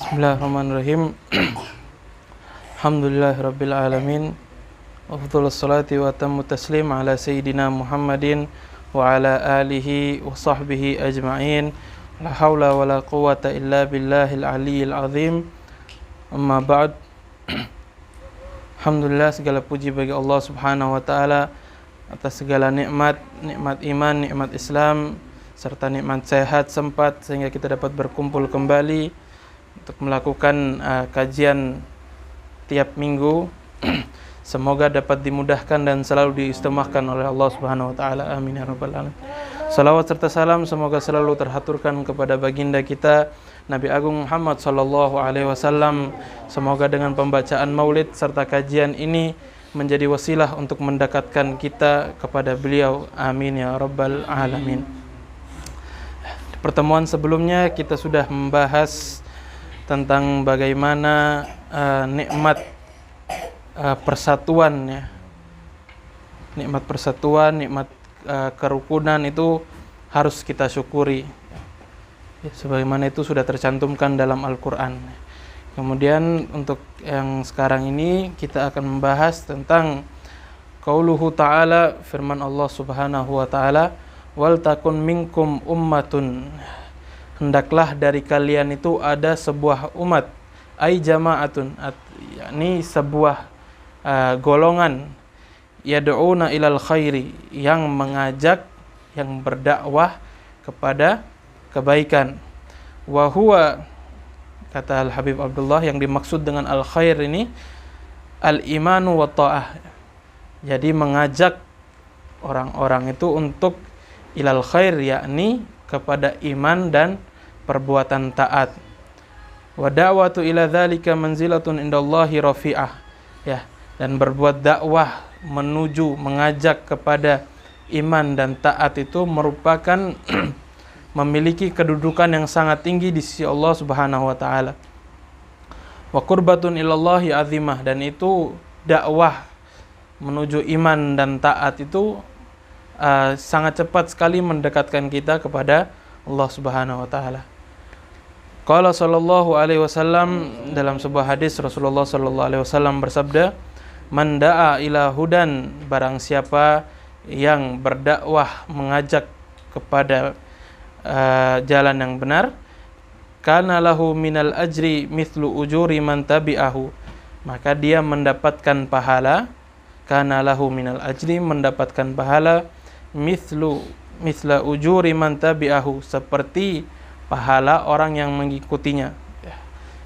Bismillahirrahmanirrahim. Alhamdulillahirabbil alamin. Afdhalus salati wa atammu taslim ala sayyidina Muhammadin wa ala alihi wa sahbihi ajma'in. La haula wa la quwwata illa billahil aliyyil azim. Amma ba'd. Alhamdulillah, segala puji bagi Allah Subhanahu wa taala atas segala nikmat iman, nikmat Islam serta nikmat sehat sempat sehingga kita dapat berkumpul kembali untuk melakukan kajian tiap minggu. Semoga dapat dimudahkan dan selalu diistimahkan oleh Allah Subhanahu wa taala. Amin ya rabbal alamin. Salawat serta salam semoga selalu terhaturkan kepada baginda kita Nabi Agung Muhammad sallallahu alaihi wasallam. Semoga dengan pembacaan Maulid serta kajian ini menjadi wasilah untuk mendekatkan kita kepada beliau. Amin ya rabbal alamin. Di pertemuan sebelumnya kita sudah membahas tentang bagaimana nikmat persatuan ya. Nikmat persatuan, nikmat kerukunan itu harus kita syukuri. Ya, sebagaimana itu sudah tercantumkan dalam Al-Qur'an. Kemudian untuk yang sekarang ini kita akan membahas tentang qauluhu ta'ala, firman Allah Subhanahu wa taala, wal takun minkum ummatun. Hendaklah dari kalian itu ada sebuah umat, ai jama'atun, yakni sebuah golongan, yad'una ilal khairi, yang mengajak, yang berdakwah kepada kebaikan. Wa huwa, kata Al-Habib Abdullah, yang dimaksud dengan al-khair ini al-imanu wa ta'ah. Jadi mengajak orang-orang itu untuk ilal khair, yakni kepada iman dan perbuatan taat. Wa da'watu ila dzalika manzilatun indallahi rafi'ah. Ya, dan berbuat dakwah menuju mengajak kepada iman dan taat itu merupakan memiliki kedudukan yang sangat tinggi di sisi Allah Subhanahu wa taala. Wa qurbatun ilallahi azimah, dan itu dakwah menuju iman dan taat itu sangat cepat sekali mendekatkan kita kepada Allah Subhanahu wa taala. Qala sallallahu alaihi wasallam, dalam sebuah hadis Rasulullah sallallahu alaihi wasallam bersabda, man da'a ila hudan, barang siapa yang berdakwah mengajak kepada jalan yang benar, kana lahu minal ajri mithlu ujuri man tabi'ahu, maka dia mendapatkan pahala, kana lahu minal ajri, mendapatkan pahala, mithla ujuri man tabi'ahu, seperti pahala orang yang mengikutinya. Ya.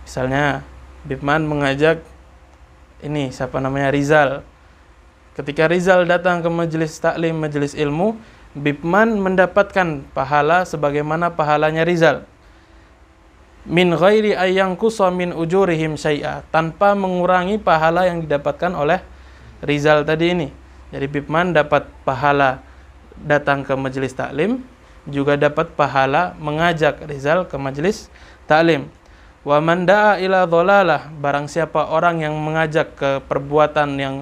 Misalnya Bipman mengajak ini siapa namanya, Rizal. Ketika Rizal datang ke majelis taklim, majelis ilmu, Bipman mendapatkan pahala sebagaimana pahalanya Rizal. Min ghairi ayyangkusa min ujurihim syai'a, tanpa mengurangi pahala yang didapatkan oleh Rizal tadi ini. Jadi Bipman dapat pahala datang ke majelis taklim, juga dapat pahala mengajak Rizal ke majelis taklim. Wa man da'a ila dhalalah, barang siapa orang yang mengajak ke perbuatan yang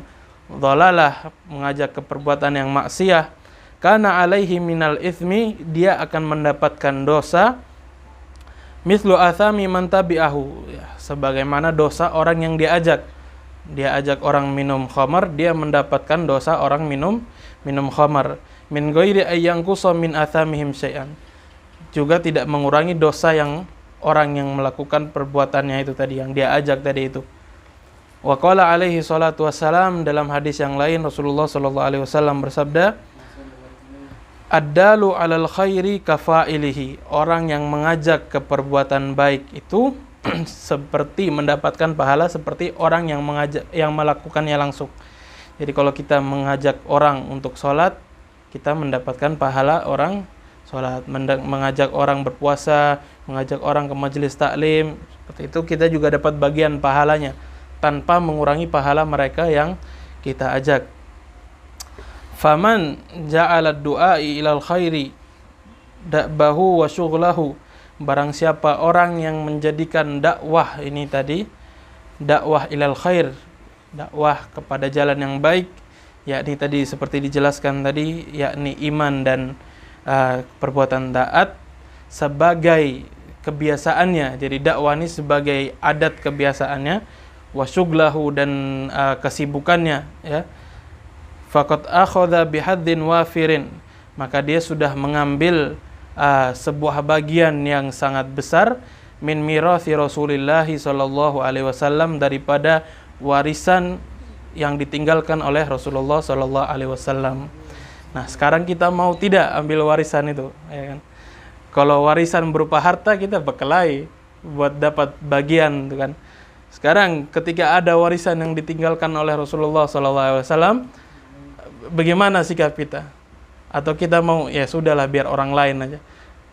dhalalah, mengajak ke perbuatan yang maksiat, kana alaihi minal ithmi, dia akan mendapatkan dosa, mithlu athami man tabi'ahu, ya, sebagaimana dosa orang yang diajak. Dia ajak orang minum khamar, dia mendapatkan dosa orang minum khamar. Min ghairi ayyangkusa min athamihim syai'an, juga tidak mengurangi dosa yang orang yang melakukan perbuatannya itu tadi, yang dia ajak tadi itu. Wa qala alaihi salatu wassalam, dalam hadis yang lain Rasulullah sallallahu alaihi wasallam bersabda, ad-dalu 'alal khairi kafa'ilihi, orang yang mengajak ke perbuatan baik itu seperti mendapatkan pahala seperti orang yang melakukannya langsung. Jadi kalau kita mengajak orang untuk sholat, kita mendapatkan pahala orang sholat. Mengajak orang berpuasa, mengajak orang ke majelis taklim, seperti itu kita juga dapat bagian pahalanya tanpa mengurangi pahala mereka yang kita ajak. Faman ja'ala du'ai ilal khairi da'bahu wa syughlahu, barang siapa orang yang menjadikan dakwah ini tadi, dakwah ilal khair, dakwah kepada jalan yang baik, yakni tadi seperti dijelaskan tadi, yakni iman dan perbuatan taat, sebagai kebiasaannya. Jadi dakwah ini sebagai adat kebiasaannya, wa syuglahu dan kesibukannya, ya. Faqad akhadha bihaddin wafirin, maka dia sudah mengambil sebuah bagian yang sangat besar min mirathi Rasulillah sallallahu alaihi wasallam, daripada warisan yang ditinggalkan oleh Rasulullah sallallahu alaihi wasallam. Nah, sekarang kita mau tidak ambil warisan itu, ya kan? Kalau warisan berupa harta kita berkelahi buat dapat bagian, gitu kan. Sekarang ketika ada warisan yang ditinggalkan oleh Rasulullah sallallahu alaihi wasallam, bagaimana sikap kita? Atau kita mau ya sudahlah biar orang lain aja.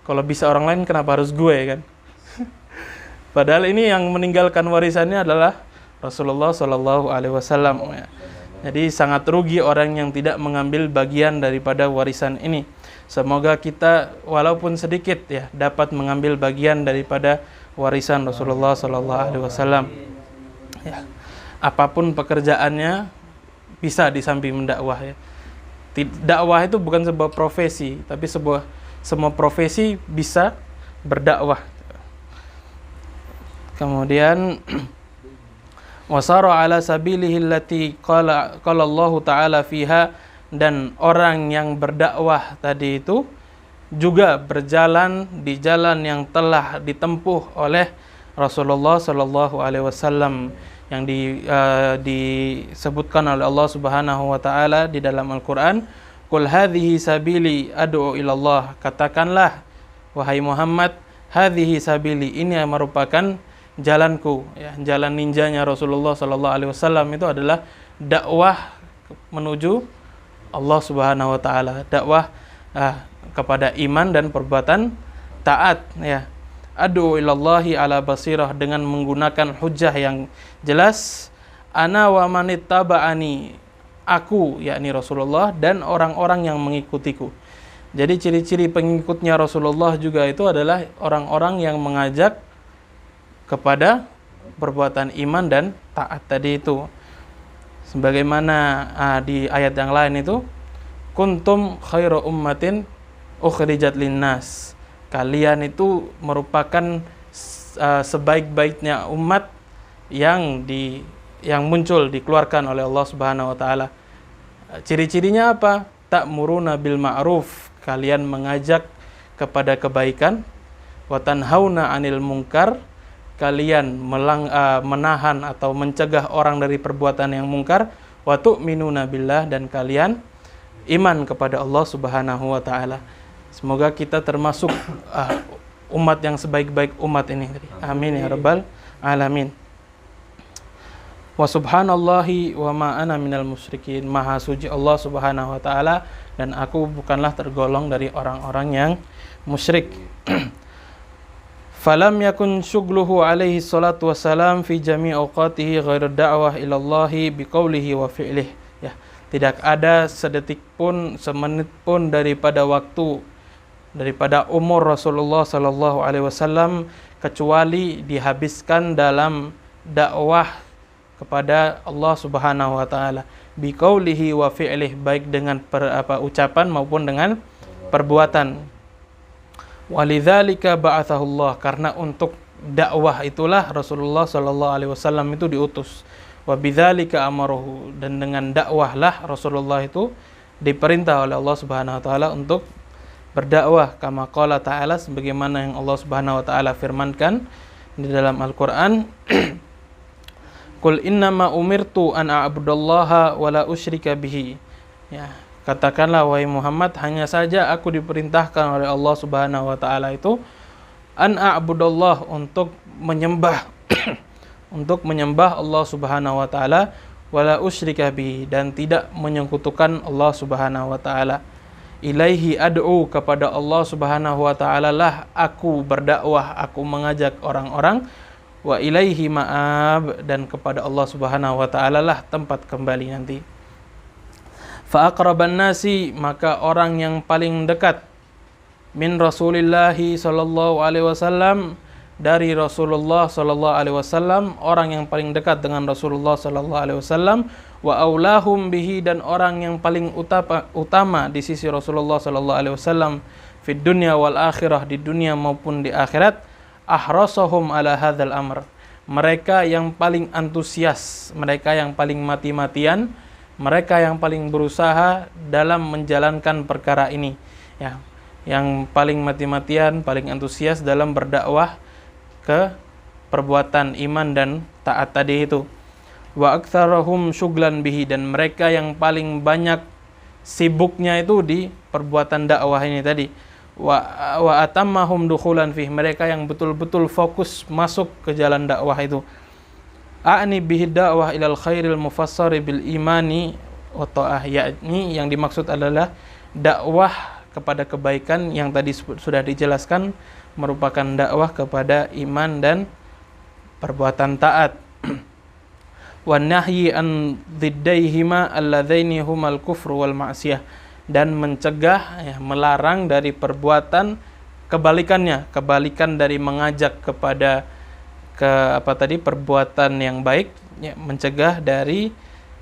Kalau bisa orang lain kenapa harus gue, kan? Padahal ini yang meninggalkan warisannya adalah Rasulullah sallallahu alaihi wasallam, ya. Jadi sangat rugi orang yang tidak mengambil bagian daripada warisan ini. Semoga kita walaupun sedikit ya dapat mengambil bagian daripada warisan Rasulullah sallallahu alaihi wasallam. Ya. Apapun pekerjaannya bisa di samping dakwah, ya. Dakwah itu bukan sebuah profesi, tapi semua profesi bisa berdakwah. Kemudian wasara ala sabilihi allati qala Allah taala fiha, dan orang yang berdakwah tadi itu juga berjalan di jalan yang telah ditempuh oleh Rasulullah sallallahu alaihi wasallam, yang disebutkan oleh Allah Subhanahu wa taala di dalam Al-Qur'an, qul hadhihi sabili ad'u ilallah, katakanlah wahai Muhammad, hadhihi sabili, ini yang merupakan jalanku, ya. Jalan ninjanya Rasulullah sallallahu alaihi wasallam itu adalah dakwah menuju Allah Subhanahu wa taala, dakwah kepada iman dan perbuatan taat, ya. Adu ilallahi ala basirah, dengan menggunakan hujjah yang jelas. Ana wa manittaba'ani, aku yakni Rasulullah dan orang-orang yang mengikutiku. Jadi ciri-ciri pengikutnya Rasulullah juga itu adalah orang-orang yang mengajak kepada perbuatan iman dan taat tadi itu. Sebagaimana di ayat yang lain itu, kuntum khairu ummatin ukhrijat linnas, kalian itu merupakan sebaik-baiknya umat yang muncul, dikeluarkan oleh Allah Subhanahu wa taala. Ciri-cirinya apa? Ta'muruna bil ma'ruf, kalian mengajak kepada kebaikan, wa tanhauna 'anil munkar, kalian menahan atau mencegah orang dari perbuatan yang mungkar, wa tu'minuna billah, dan kalian iman kepada Allah Subhanahu wa taala. Semoga kita termasuk umat yang sebaik-baik umat ini. Amin ya rabbal alamin. Wa subhanallahi wa ma ana minal musyrikin, maha suci Allah Subhanahu wa taala dan aku bukanlah tergolong dari orang-orang yang musyrik. Falam yakun syugluhu alaihi salatu wassalam fi jami' awqatihi ghairu da'wah ilallahi biqaulihi wa fi'lih. Ya, tidak ada sedetik pun, semenit pun daripada umur Rasulullah sallallahu alaihi wasallam kecuali dihabiskan dalam dakwah kepada Allah Subhanahu wa taala biqaulihi wa fi'lih, baik dengan ucapan maupun dengan perbuatan. Walidzalika ba'athahullah, karena untuk dakwah itulah Rasulullah sallallahu alaihi wasallam itu diutus. Wa bidzalika amaruhu, dan dengan dakwahlah Rasulullah itu diperintah oleh Allah Subhanahu wa taala untuk berdakwah, kama qala ta'ala, sebagaimana yang Allah Subhanahu wa taala firmankan di dalam Al-Qur'an, qul innama umirtu an a'budallaha wa la usyrika bihi. Ya, katakanlah wahai Muhammad, hanya saja aku diperintahkan oleh Allah Subhanahu wa taala itu an a'budallah, untuk menyembah untuk menyembah Allah Subhanahu wa taala, wala usyrika bihi, dan tidak menyekutukan Allah Subhanahu wa taala. Ilaihi ad'u, kepada Allah Subhanahu wa taala lah aku berdakwah, aku mengajak orang-orang. Wa ilaihi ma'ab, dan kepada Allah Subhanahu wa taala lah tempat kembali nanti. Fa aqraban nasi, maka orang yang paling dekat min Rasulillah sallallahu alaihi wasallam, dari Rasulullah sallallahu alaihi wasallam, orang yang paling dekat dengan Rasulullah sallallahu alaihi wasallam, wa aulahum bihi, dan orang yang paling utama di sisi Rasulullah sallallahu alaihi wasallam fid dunya wal akhirah, di dunia maupun di akhirat, ahrasahum ala hadzal amr. Mereka yang paling antusias, mereka yang paling mati-matian, mereka yang paling berusaha dalam menjalankan perkara ini, ya. Yang paling mati-matian, paling antusias dalam berdakwah ke perbuatan iman dan taat tadi itu. Wa aktsarahum syughlan bihi, dan mereka yang paling banyak sibuknya itu di perbuatan dakwah ini tadi. Wa atammahum dukhulan fih, mereka yang betul-betul fokus masuk ke jalan dakwah itu. A'ni bihi dakwah ilal khairil mufassari bil imani wa ta'ah, yakni yang dimaksud adalah dakwah kepada kebaikan yang tadi sudah dijelaskan, merupakan dakwah kepada iman dan perbuatan taat. Wan nahyi an dhiddaihima alladzaini humal kufru wal ma'siyah, dan mencegah, ya, melarang dari perbuatan kebalikannya, kebalikan dari mengajak kepada perbuatan yang baik, ya, mencegah dari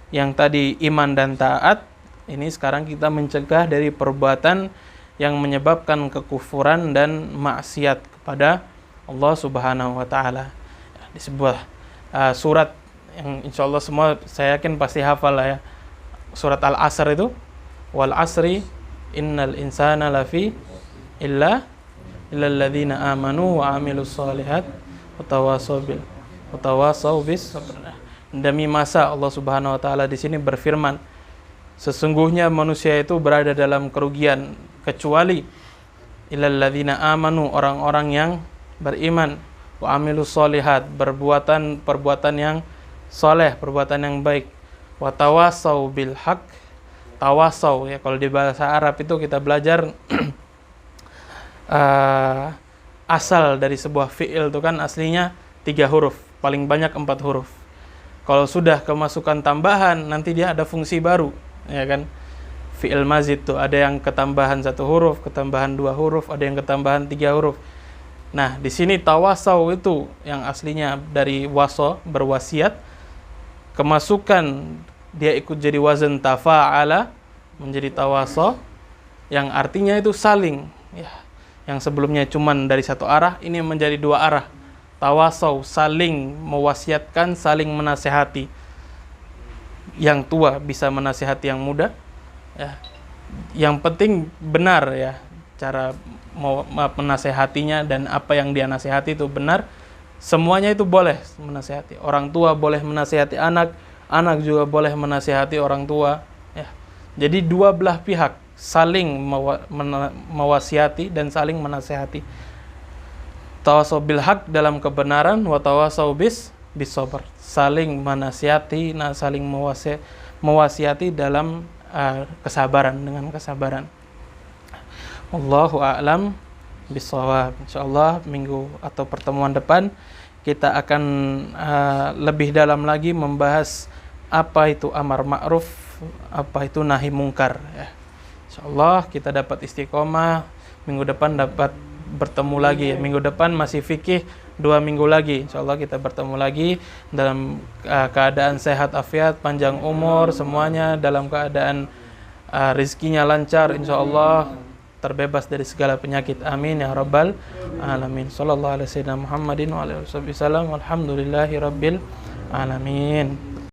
yang tadi iman dan taat. Ini sekarang kita mencegah dari perbuatan yang menyebabkan kekufuran dan maksiat kepada Allah Subhanahu wa taala. Di sebuah surat yang insyaallah semua saya yakin pasti hafal lah, ya. Surat Al-Asr itu, wal asri innal insana lafi illal ladzina amanu wa amilus solihat wa tawasaw bis sabr. Demi masa Allah Subhanahu wa taala di sini berfirman, sesungguhnya manusia itu berada dalam kerugian kecuali illal ladzina amanu, orang-orang yang beriman, wa amilus solihat, perbuatan yang soleh, perbuatan yang baik, wa tawasaw bil haq. Tawasaw, ya, kalau di bahasa Arab itu kita belajar asal dari sebuah fi'il itu kan aslinya 3 huruf, paling banyak 4 huruf. Kalau sudah kemasukan tambahan, nanti dia ada fungsi baru, ya kan? Fi'il mazid tuh ada yang ketambahan 1 huruf, ketambahan 2 huruf, ada yang ketambahan 3 huruf. Nah, di sini tawasaw itu yang aslinya dari waso, berwasiat, kemasukan dia ikut jadi wazan tafa'ala menjadi tawasaw, yang artinya itu saling, ya. Yang sebelumnya cuman dari 1 arah, ini menjadi 2 arah. Tawasaw, saling mewasiatkan, saling menasehati. Yang tua bisa menasehati yang muda, ya. Yang penting benar, ya, cara menasehatinya, dan apa yang dia nasihati itu benar. Semuanya itu boleh menasehati. Orang tua boleh menasehati anak, anak juga boleh menasihati orang tua, ya. Jadi dua belah pihak saling mewasiati dan saling menasehati. Tawasaw bil haq dalam kebenaran, wa tawasaw bis sabr, saling menasihati, saling mewasiati dalam kesabaran, dengan kesabaran. Wallahu a'lam bishawab. Insyaallah minggu atau pertemuan depan kita akan lebih dalam lagi membahas apa itu amar ma'ruf, apa itu nahi mungkar, ya. Insyaallah kita dapat istiqomah, minggu depan dapat bertemu lagi. Minggu depan masih fikih 2 minggu lagi. Insyaallah kita bertemu lagi dalam keadaan sehat afiat, panjang umur semuanya, dalam keadaan rizkinya lancar, insyaallah terbebas dari segala penyakit. Amin ya rabbal alamin. Sallallahu alaihi wasallam Muhammadin wa alihi wasallam. Walhamdulillahi rabbil alamin.